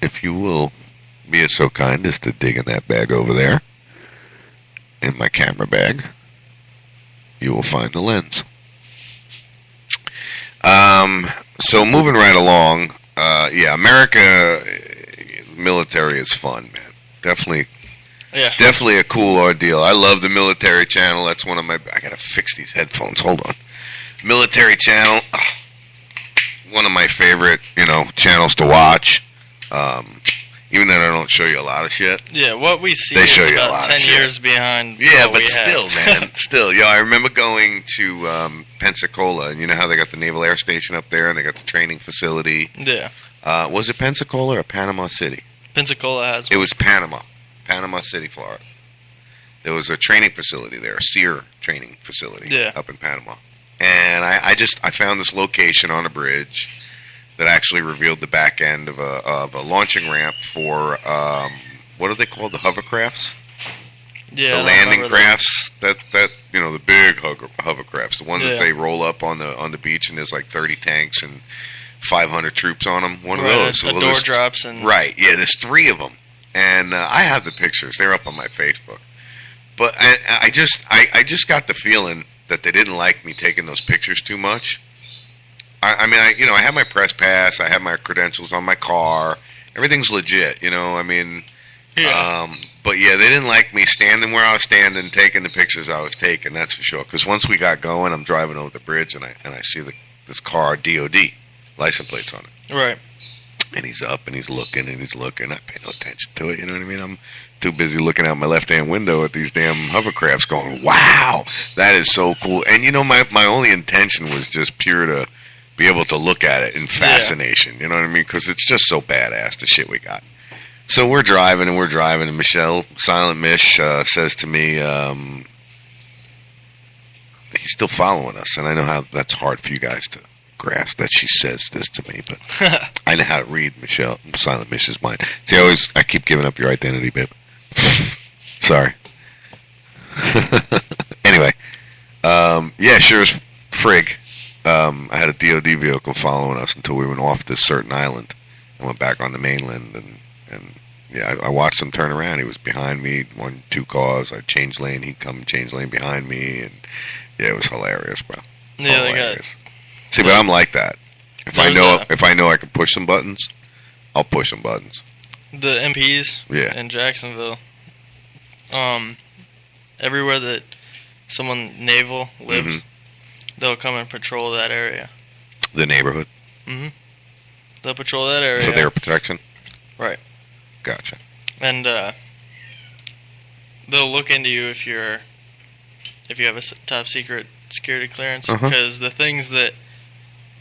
if you will be so kind as to dig in that bag over there, in my camera bag, you will find the lens. So moving right along, America military is fun, man. Definitely a cool ordeal. I love the military channel. That's one of my... I gotta fix these headphones. Hold on. Military channel, one of my favorite, channels to watch. Even though I don't show you a lot of shit. Yeah, what we see they show is you about a lot 10 of shit. years behind. Yeah, but still, man. Still. I remember going to Pensacola, and you know how they got the Naval Air Station up there, and they got the training facility? Yeah. Was it Pensacola or Panama City? Pensacola has one. It was Panama City, Florida. There was a training facility there, a SEER training facility up in Panama. And I found this location on a bridge that actually revealed the back end of a launching ramp for, what are they called, the hovercrafts? Yeah. The landing crafts, that the big hovercrafts, the ones that they roll up on the beach and there's like 30 tanks and 500 troops on them. One of those. The door drops and... Right, yeah, there's 3 of them. And I have the pictures. They're up on my Facebook. But I just got the feeling that they didn't like me taking those pictures too much. I have my press pass. I have my credentials on my car. Everything's legit, But yeah, they didn't like me standing where I was standing, taking the pictures I was taking. That's for sure. Because once we got going, I'm driving over the bridge and I see this car DOD license plates on it. Right. And he's up and he's looking and he's looking. I pay no attention to it. You know what I mean? I'm too busy looking out my left-hand window at these damn hovercrafts going, wow, that is so cool. And my only intention was just pure to be able to look at it in fascination. You know what I mean? Because it's just so badass, the shit we got. So we're driving and Michelle, Silent Mish, says to me, he's still following us. And I know how that's hard for you guys to grasp that she says this to me, but I know how to read Silent Mish's mind. See, I keep giving up your identity, babe. Sorry. Anyway, sure as frig. I had a DOD vehicle following us until we went off this certain island and went back on the mainland, and I watched him turn around. He was behind me, 2 cars. I changed lane. He'd come and change lane behind me, and it was hilarious, bro. Yeah, hilarious. See, but I'm like that. If I know I can push some buttons, I'll push some buttons. The MPs in Jacksonville, everywhere that someone naval lives, they'll come and patrol that area. The neighborhood? Mm-hmm. They'll patrol that area. For their protection? Right. Gotcha. And they'll look into you if you have a top secret security clearance, because the things that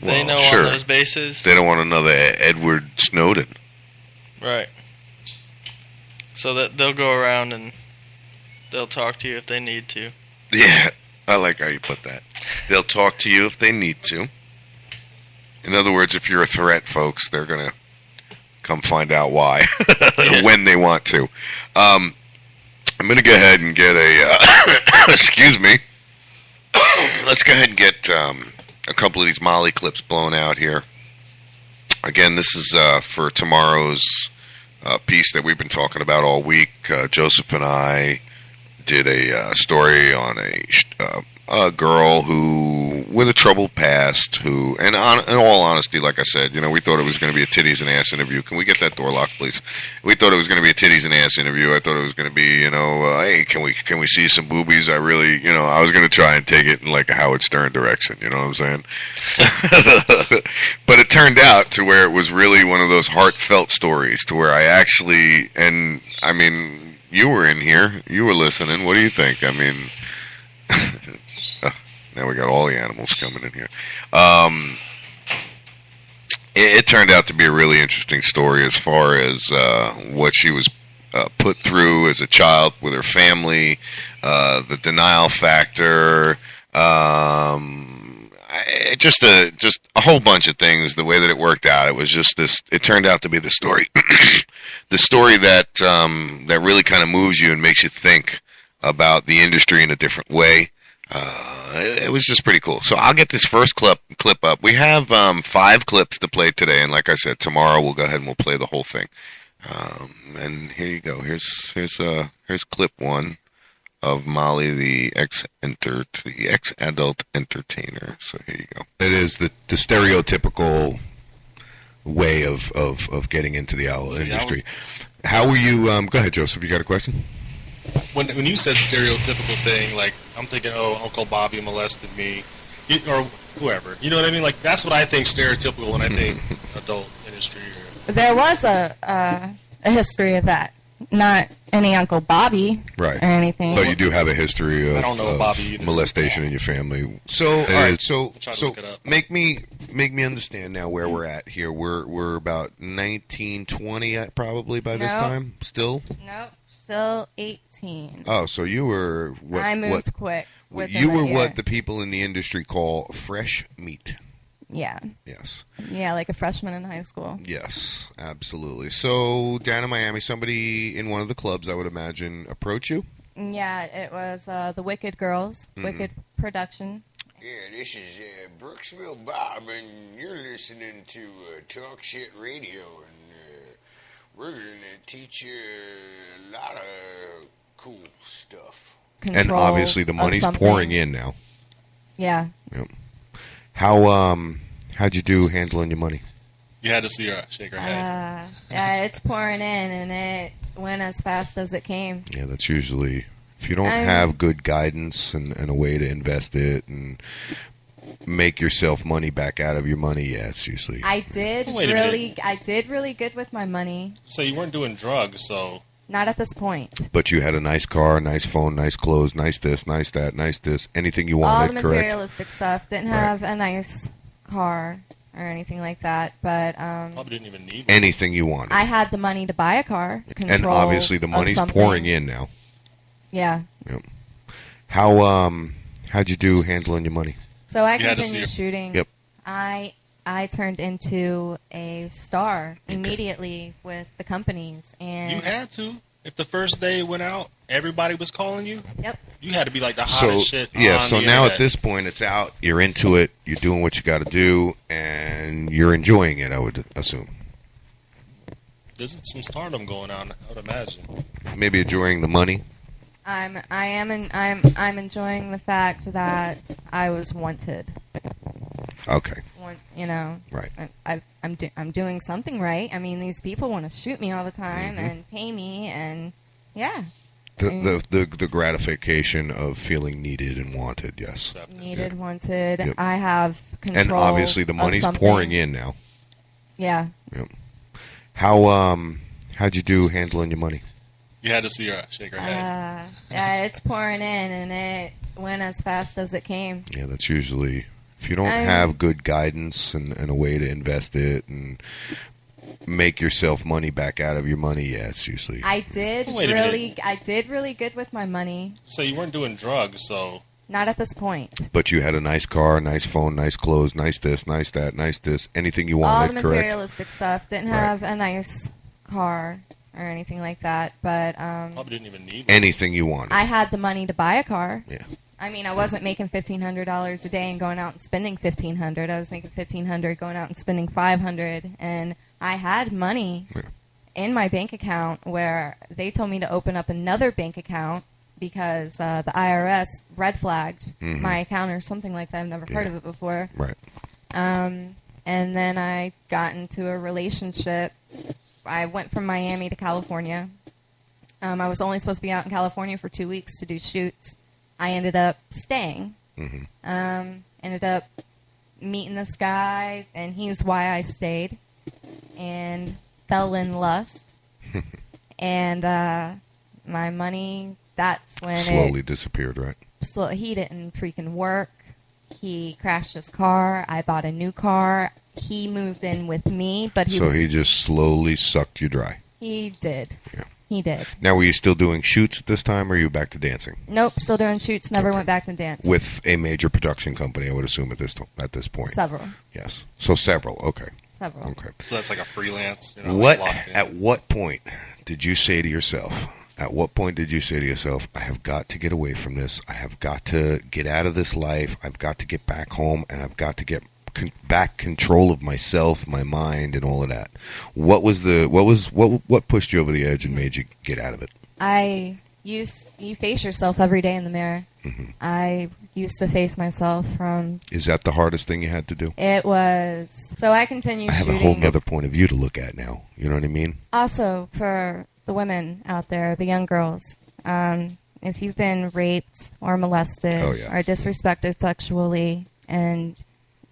they know on those bases... They don't want another Edward Snowden. Right. So that they'll go around and they'll talk to you if they need to. Yeah, I like how you put that. They'll talk to you if they need to. In other words, if you're a threat, folks, they're going to come find out why when they want to. I'm going to go ahead and get a... excuse me. Let's go ahead and get a couple of these Molly clips blown out here. Again, this is for tomorrow's piece that we've been talking about all week. Joseph and I did a story on a girl who, with a troubled past, who, and in all honesty, like I said, we thought it was going to be a titties and ass interview. Can we get that door locked, please? We thought it was going to be a titties and ass interview. I thought it was going to be, hey, can we see some boobies? I really, I was going to try and take it in like a Howard Stern direction. You know what I'm saying? But it turned out to where it was really one of those heartfelt stories, to where I actually, and I mean, you were in here, you were listening. What do you think? I mean. Now we got all the animals coming in here. It turned out to be a really interesting story as far as what she was put through as a child with her family, the denial factor, just a whole bunch of things. The way that it worked out, it was just this. It turned out to be the story, the story that really kind of moves you and makes you think about the industry in a different way. it was just pretty cool. So I'll get this first clip up. We have 5 clips to play today, and like I said, tomorrow we'll go ahead and we'll play the whole thing. And here you go. Here's clip 1 of Molly, the ex-adult entertainer. So here you go. It is the stereotypical way of getting into the owl industry. How were you? Go ahead, Joseph. You got a question? When you said stereotypical thing, like I'm thinking, oh, Uncle Bobby molested me, or whoever. You know what I mean? Like that's what I think stereotypical when I think adult industry. There was a history of that. Not any Uncle Bobby right. or anything. But you do have a history of, I don't know Bobby either. Molestation in your family. So, all right. So make me understand now where we're at here. We're about 19, 20 probably by this time. Still? Nope. Still 18. Oh, so you were what? I moved quick. You were what the people in the industry call fresh meat. Yeah. Yes. Yeah, like a freshman in high school. Yes, absolutely. So down in Miami, somebody in one of the clubs, I would imagine, approach you? Yeah, it was the Wicked Girls, Wicked Production. Yeah, this is Brooksville Bob, and you're listening to Talk Shit Radio, and we're going to teach you a lot of cool stuff. Control and obviously the money's pouring in now. Yeah. Yep. How'd you do handling your money? You had to see her shake her head. Yeah, it's pouring in, and it went as fast as it came. Yeah, that's usually if you don't have good guidance and a way to invest it and make yourself money back out of your money. Yeah, it's usually. I did really good with my money. So you weren't doing drugs, so. Not at this point. But you had a nice car, nice phone, nice clothes, nice this, nice that, nice this, anything you wanted, all the correct? materialistic stuff. Didn't have a nice car or anything like that, but probably didn't even need anything you wanted. I had the money to buy a car. And obviously the money's pouring in now. Yeah. Yep. How'd you do handling your money? So I continued shooting. Yep. I turned into a star immediately with the companies, and you had to. If the first day went out, everybody was calling you. Yep. You had to be like the hottest shit. Yeah. On So the now internet. at this point, it's out. You're into it. You're doing what you got to do, and you're enjoying it. I would assume. There's some stardom going on. I would imagine. Maybe enjoying the money. I'm enjoying the fact that I was wanted. Okay. You know. Right. I'm doing something right. I mean, these people want to shoot me all the time and pay me, and yeah. The gratification of feeling needed and wanted. Yes. Needed, wanted. Yep. I have control. And obviously the money's pouring in now. Yeah. Yep. How'd you do handling your money? You had to see her shake her head. Yeah, it's pouring in, and it went as fast as it came. Yeah, that's usually if you don't have good guidance and a way to invest it and make yourself money back out of your money. Yeah, it's usually. I did really good with my money. So you weren't doing drugs, so. Not at this point. But you had a nice car, nice phone, nice clothes, nice this, nice that, nice this, anything you wanted, all the correct? materialistic stuff. Didn't have a nice car or anything like that, but probably didn't even need anything you wanted. I had the money to buy a car. Yeah. I mean, I wasn't making $1,500 a day and going out and spending $1,500. I was making $1,500 going out and spending $500, and I had money in my bank account where they told me to open up another bank account because the IRS red flagged my account or something like that. I've never heard of it before. Right. And then I got into a relationship. I went from Miami to California. I was only supposed to be out in California for 2 weeks to do shoots. I ended up staying. Ended up meeting this guy, and he's why I stayed. And fell in lust. And my money, that's when slowly disappeared, right? He didn't freaking work. He crashed his car. I bought a new car. He moved in with me, but he just slowly sucked you dry. He did. Yeah. He did. Now, were you still doing shoots at this time, or are you back to dancing? Nope, still doing shoots. Never went back to dance. With a major production company, I would assume at this point. Several. Yes. So several. Okay. Several. Okay. So that's like a freelance. At what point did you say to yourself, At what point did you say to yourself, I have got to get away from this. I have got to get out of this life. I've got to get back home, and I've got to get back control of myself, my mind, and all of that. What pushed you over the edge and made you get out of it? You face yourself every day in the mirror. Mm-hmm. I used to face myself from... Is that the hardest thing you had to do? It was. So I continued shooting. I have a whole other point of view to look at now. You know what I mean? Also, for the women out there, the young girls, if you've been raped or molested or disrespected sexually and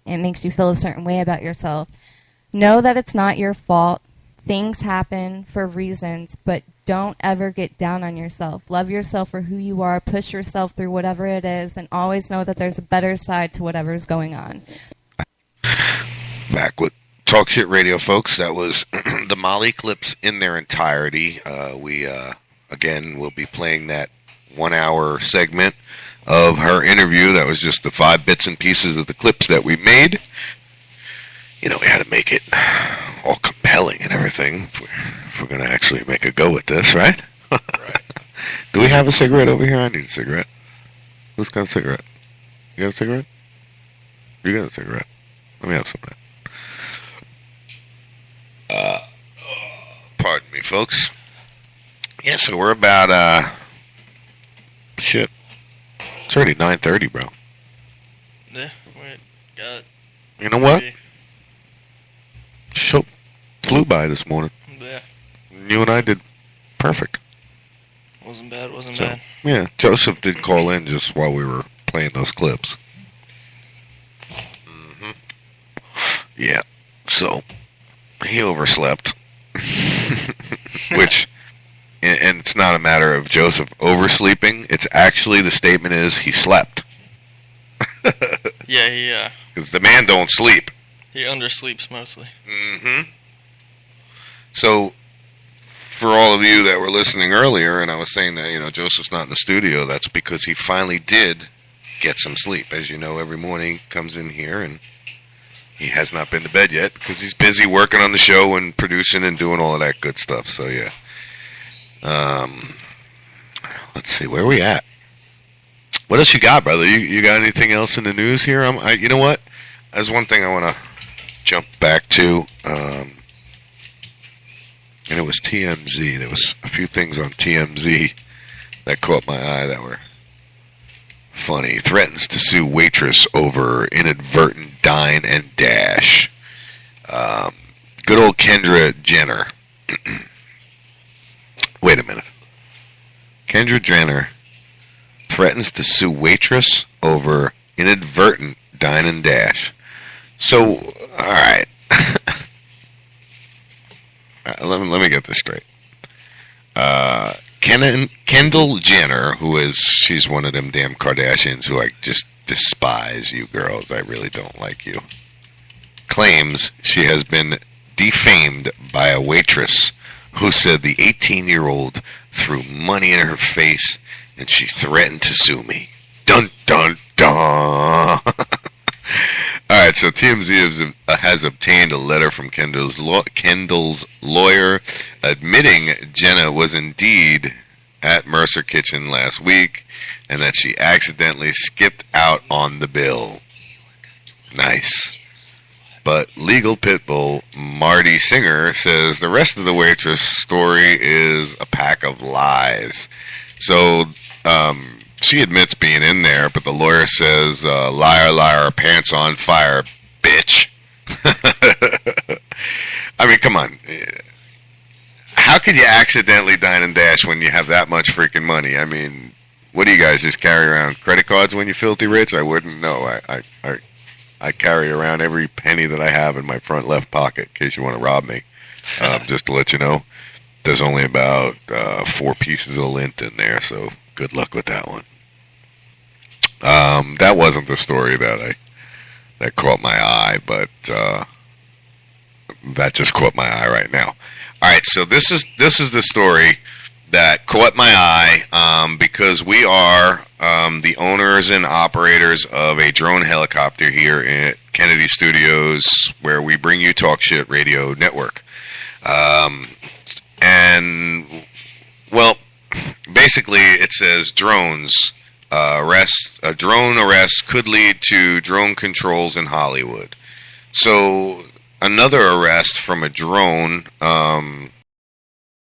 it makes you feel a certain way about yourself, know that it's not your fault. Things happen for reasons, but don't ever get down on yourself. Love yourself for who you are. Push yourself through whatever it is, and always know that there's a better side to whatever's going on. Back with Talk Shit Radio, folks. That was the Molly clips in their entirety. We again will be playing that 1 hour segment of her interview. That was just the 5 bits and pieces of the clips that we made. You know, we had to make it all compelling and everything if we're going to actually make a go at this, right? Right. Do we have a cigarette over here? I need a cigarette. Who's got a cigarette? You got a cigarette? You got a cigarette. Let me have some of that. Pardon me, folks. Yeah, so we're about, shit. It's already 9:30, bro. Yeah, wait, got it. You know what? Show flew by this morning. Yeah. You and I did perfect. Wasn't bad. Yeah, Joseph did call in just while we were playing those clips. Mm-hmm. Yeah, so he overslept. Which, and it's not a matter of Joseph oversleeping. It's actually, the statement is he slept. Yeah, because the man don't sleep. He undersleeps mostly. Mm-hmm. So, for all of you that were listening earlier, and I was saying that, you know, Joseph's not in the studio, that's because he finally did get some sleep. As you know, every morning he comes in here and he has not been to bed yet because he's busy working on the show and producing and doing all of that good stuff. So, yeah. Let's see, where are we at? What else you got, brother? You got anything else in the news here? You know what? There's one thing I want to jump back to, and it was TMZ. There was a few things on TMZ that caught my eye that were funny. Threatens to sue waitress over inadvertent dine and dash. Good old Kendra Jenner. Wait a minute. Kendra Jenner threatens to sue waitress over inadvertent dine and dash. So, all right. Let me get this straight. Kendall Jenner, she's one of them damn Kardashians who I just despise, you girls. I really don't like you. Claims she has been defamed by a waitress who said the 18-year-old threw money in her face and she threatened to sue me. Dun, dun, dun. All right, so TMZ has obtained a letter from Kendall's lawyer admitting Jenna was indeed at Mercer Kitchen last week and that she accidentally skipped out on the bill. Nice. But legal pitbull Marty Singer says the rest of the waitress story is a pack of lies. So, she admits being in there, but the lawyer says, liar, liar, pants on fire, bitch. I mean, come on. How could you accidentally dine and dash when you have that much freaking money? I mean, what do you guys just carry around credit cards when you're filthy rich? I wouldn't know. I carry around every penny that I have in my front left pocket in case you want to rob me. Just to let you know, there's only about 4 pieces of lint in there, so good luck with that one. That wasn't the story that caught my eye, but that just caught my eye right now. All right, so this is the story that caught my eye because we are the owners and operators of a drone helicopter here at Kennedy Studios, where we bring you Talk Shit Radio Network. And well, basically, it says drones. A drone arrest could lead to drone controls in Hollywood. So another arrest from a drone